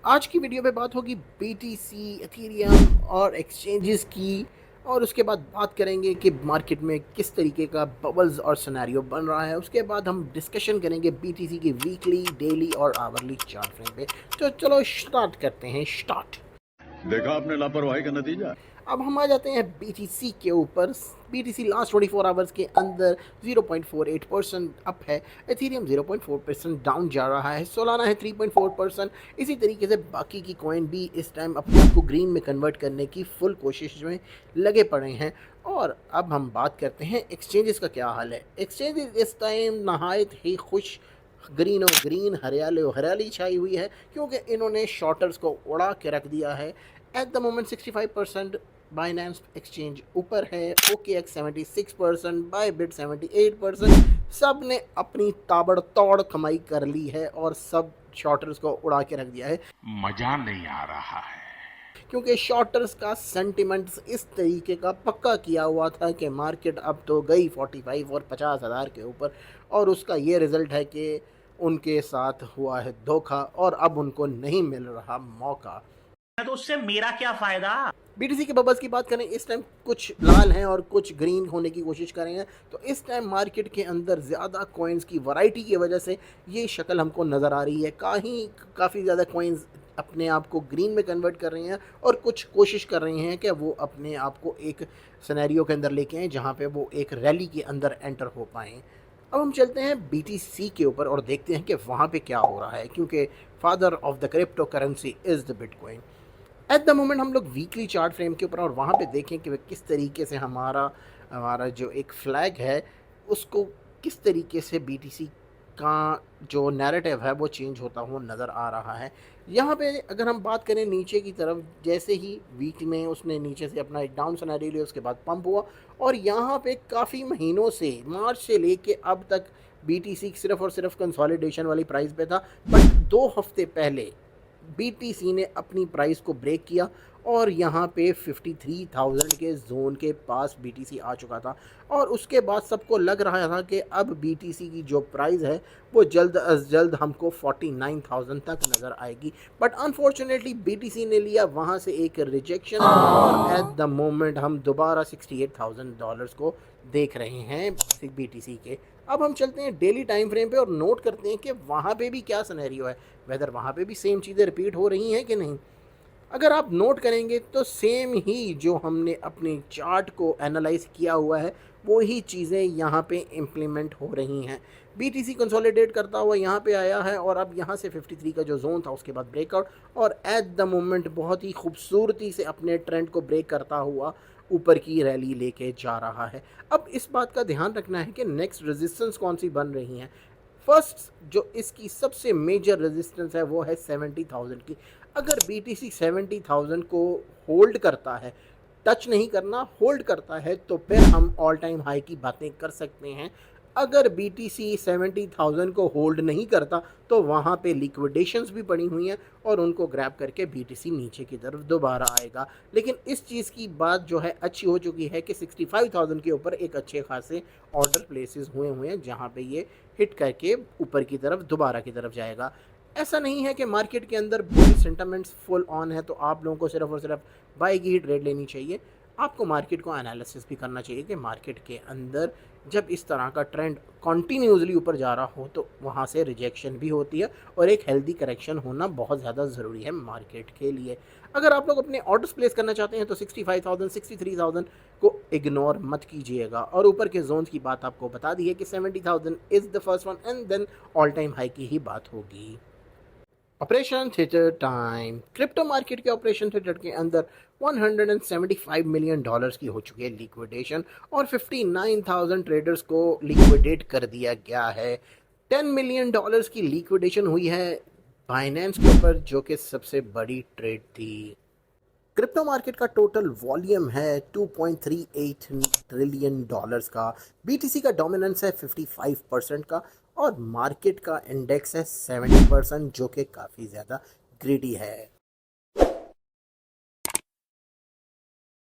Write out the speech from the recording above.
आज की वीडियो में बात होगी बीटीसी, एथेरियम और एक्सचेंजेस की। और उसके बाद बात करेंगे कि मार्केट में किस तरीके का बबल्स और सिनेरियो बन रहा है। उसके बाद हम डिस्कशन करेंगे बीटीसी की वीकली, डेली और आवरली चार्ट फ्रेम पे। तो चलो स्टार्ट करते हैं। स्टार्ट। देखा आपने लापरवाही का नतीजा। अब हम आ जाते हैं बीटीसी के ऊपर। बीटीसी लास्ट 24 आवर्स के अंदर 0.48% अप है। एथेरियम 0.4% डाउन जा रहा है। सोलाना है 3.4%। इसी तरीके से बाकी की कॉइन भी इस टाइम अपने आप को ग्रीन में कन्वर्ट करने की फुल कोशिश में लगे पड़े हैं। और अब हम बात करते हैं एक्सचेंजेस का क्या हाल है। एक्सचेंजेस इस टाइम नहायत ही खुश, ग्रीन और ग्रीन, हरियाली और हरियाली छाई हुई है, क्योंकि इन्होंने शॉर्टर्स को उड़ा के रख दिया है। At the moment 65% Binance exchange ऊपर है। OKX 76%, Bybit 78%। सब ने अपनी ताबड़तोड़ कमाई कर ली है और सब शॉर्टर्स को उड़ा के रख दिया है, मजा नहीं आ रहा है। क्योंकि शॉर्टर्स का सेंटिमेंट्स इस तरीके का पक्का किया हुआ था कि मार्केट अब तो गई 45 और 50 हज़ार के ऊपर। और उसका ये रिज़ल्ट है कि उनके साथ हुआ है धोखा और अब उनको नहीं मिल रहा मौका। तो उससे मेरा क्या फायदा। बीटीसी के बबल्स की बात करें, इस टाइम कुछ लाल हैं और कुछ ग्रीन होने की कोशिश कर रहे हैं। तो इस टाइम मार्केट के अंदर ज़्यादा कॉइन्स की वैरायटी की वजह से ये शक्ल हमको नज़र आ रही है। काफ़ी ज़्यादा कॉइन्स अपने आप को ग्रीन में कन्वर्ट कर रहे हैं और कुछ कोशिश कर रहे हैं कि वो अपने आप को एक सिनेरियो के अंदर लेके आएँ जहाँ पे वो एक रैली के अंदर एंटर हो पाएँ। अब हम चलते हैं बीटीसी के ऊपर और देखते हैं कि वहाँ पे क्या हो रहा है, क्योंकि father of the crypto currency is the bitcoin. At the moment हम लोग वीकली चार्ट फ्रेम के ऊपर और वहाँ पे देखें कि किस तरीके से हमारा हमारा जो एक फ्लैग है उसको किस तरीके से बीटीसी का जो नैरेटिव है वो चेंज होता हुआ नज़र आ रहा है। यहाँ पे अगर हम बात करें नीचे की तरफ, जैसे ही वीक में उसने नीचे से अपना एक डाउन सिनेरियो लिया, उसके बाद पंप हुआ और यहाँ पे काफ़ी महीनों से, मार्च से लेके अब तक बीटीसी सिर्फ और सिर्फ कंसोलिडेशन वाली प्राइस पे था। बट 2 हफ्ते पहले बीटीसी ने अपनी प्राइस को ब्रेक किया और यहाँ पे 53,000 के जोन के पास बीटीसी आ चुका था। और उसके बाद सबको लग रहा था कि अब बीटीसी की जो प्राइस है वो जल्द अज जल्द हमको 49,000 तक नज़र आएगी। बट अनफॉर्चुनेटली बीटीसी ने लिया वहाँ से एक रिजेक्शन और एट द मोमेंट हम दोबारा $68,000 को देख रहे हैं बीटीसी के। अब हम चलते हैं डेली टाइम फ्रेम पे और नोट करते हैं कि वहाँ पे भी क्या सिनेरियो है, वेदर वहाँ पे भी सेम चीज़ें रिपीट हो रही हैं कि नहीं। अगर आप नोट करेंगे तो सेम ही जो हमने अपने चार्ट को एनालाइज किया हुआ है वही चीज़ें यहाँ पे इम्प्लीमेंट हो रही हैं। बीटीसी कंसोलिडेट करता हुआ यहाँ पे आया है और अब यहाँ से 53 का जो जोन था उसके बाद ब्रेकआउट और एट द मोमेंट बहुत ही खूबसूरती से अपने ट्रेंड को ब्रेक करता हुआ ऊपर की रैली लेके जा रहा है। अब इस बात का ध्यान रखना है कि नेक्स्ट रेजिस्टेंस कौन सी बन रही हैं। फर्स्ट जो इसकी सबसे मेजर रेजिस्टेंस है वो है 70,000 की। अगर बीटीसी 70,000 को होल्ड करता है, टच नहीं करना, होल्ड करता है, तो फिर हम ऑल टाइम हाई की बातें कर सकते हैं। अगर बीटीसी 70,000 को होल्ड नहीं करता तो वहाँ पे लिक्विडेशंस भी पड़ी हुई हैं और उनको ग्रैब करके बीटीसी नीचे की तरफ दोबारा आएगा। लेकिन इस चीज़ की बात जो है अच्छी हो चुकी है कि 65,000 के ऊपर एक अच्छे खासे ऑर्डर प्लेसेस हुए हैं जहाँ पे ये हिट करके ऊपर की तरफ दोबारा की तरफ जाएगा। ऐसा नहीं है कि मार्केट के अंदर बुल सेंटिमेंट्स फुल ऑन है तो आप लोगों को सिर्फ और सिर्फ बाई की ही ट्रेड लेनी चाहिए। आपको मार्केट को एनालिसिस भी करना चाहिए कि मार्केट के अंदर जब इस तरह का ट्रेंड कॉन्टीन्यूसली ऊपर जा रहा हो तो वहाँ से रिजेक्शन भी होती है और एक हेल्दी करेक्शन होना बहुत ज़्यादा ज़रूरी है मार्केट के लिए। अगर आप लोग अपने ऑर्डर्स प्लेस करना चाहते हैं तो 65,000 63,000 को इग्नोर मत कीजिएगा। और ऊपर के जोन्स की बात आपको बता दी है कि 70,000 is the first one and then all time high की ही बात होगी। Operation theatre time. Crypto market के ऑपरेशन थिएटर के अंदर $175 मिलियन की हो चुकी है लिक्विडेशन और 59,000 ट्रेडर्स को लिक्विडेट कर दिया गया है। $10 मिलियन की लिक्विडेशन हुई है बाइनेंस के ऊपर, जो कि सबसे बड़ी ट्रेड थी। क्रिप्टो मार्केट का टोटल वॉल्यूम है $2.38 ट्रिलियन का। बीटीसी का डोमिनेंस है 55% का और मार्केट का इंडेक्स है 70%, जो कि काफ़ी ज़्यादा ग्रीडी है।